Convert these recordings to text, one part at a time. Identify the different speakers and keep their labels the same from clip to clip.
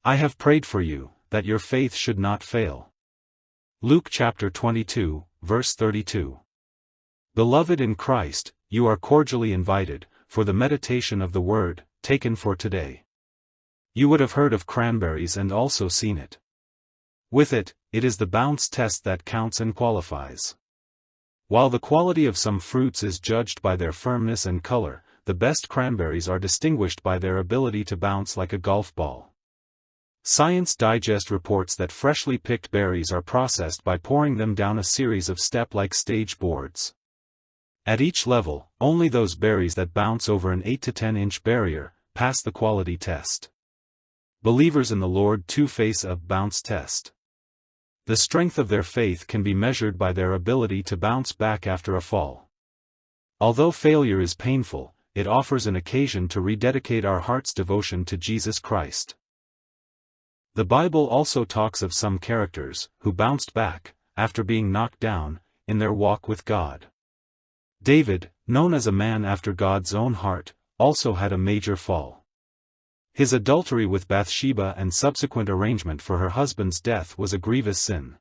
Speaker 1: I have prayed for you, that your faith should not fail. Luke chapter 22, verse 32. Beloved in Christ, you are cordially invited, for the meditation of the Word, taken for today. You would have heard of cranberries and also seen it. With it, it is the bounce test that counts and qualifies. While the quality of some fruits is judged by their firmness and color, the best cranberries are distinguished by their ability to bounce like a golf ball. Science Digest reports that freshly picked berries are processed by pouring them down a series of step-like stage boards. At each level, only those berries that bounce over an 8 to 10 inch barrier pass the quality test. Believers in the Lord too face a bounce test. The strength of their faith can be measured by their ability to bounce back after a fall. Although failure is painful, it offers an occasion to rededicate our heart's devotion to Jesus Christ. The Bible also talks of some characters who bounced back, after being knocked down, in their walk with God. David, known as a man after God's own heart, also had a major fall. His adultery with Bathsheba and subsequent arrangement for her husband's death was a grievous sin.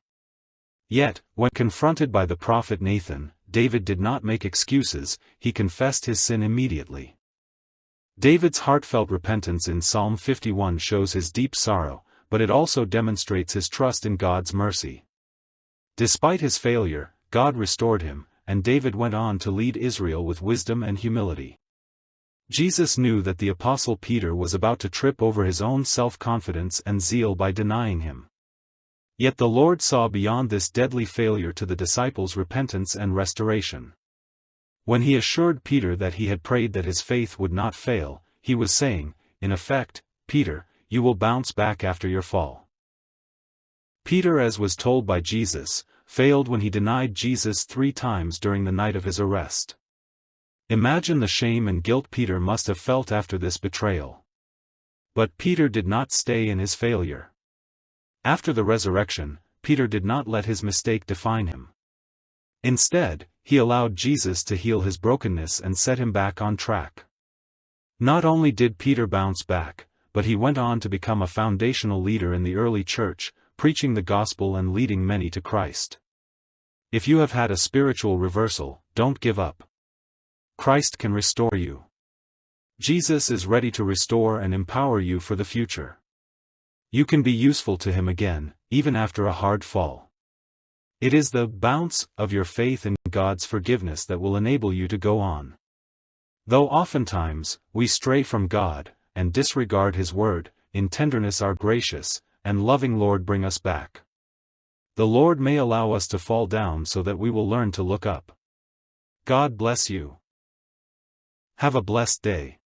Speaker 1: Yet, when confronted by the prophet Nathan, David did not make excuses, he confessed his sin immediately. David's heartfelt repentance in Psalm 51 shows his deep sorrow, but it also demonstrates his trust in God's mercy. Despite his failure, God restored him, and David went on to lead Israel with wisdom and humility. Jesus knew that the Apostle Peter was about to trip over his own self-confidence and zeal by denying him. Yet the Lord saw beyond this deadly failure to the disciples' repentance and restoration. When he assured Peter that he had prayed that his faith would not fail, he was saying, in effect, Peter, you will bounce back after your fall. Peter, as was told by Jesus, failed when he denied Jesus 3 times during the night of his arrest. Imagine the shame and guilt Peter must have felt after this betrayal. But Peter did not stay in his failure. After the resurrection, Peter did not let his mistake define him. Instead, he allowed Jesus to heal his brokenness and set him back on track. Not only did Peter bounce back, but he went on to become a foundational leader in the early church, preaching the gospel and leading many to Christ. If you have had a spiritual reversal, don't give up. Christ can restore you. Jesus is ready to restore and empower you for the future. You can be useful to him again, even after a hard fall. It is the bounce of your faith in God's forgiveness that will enable you to go on. Though oftentimes, we stray from God, and disregard his word, in tenderness our gracious and loving Lord bring us back. The Lord may allow us to fall down so that we will learn to look up. God bless you. Have a blessed day.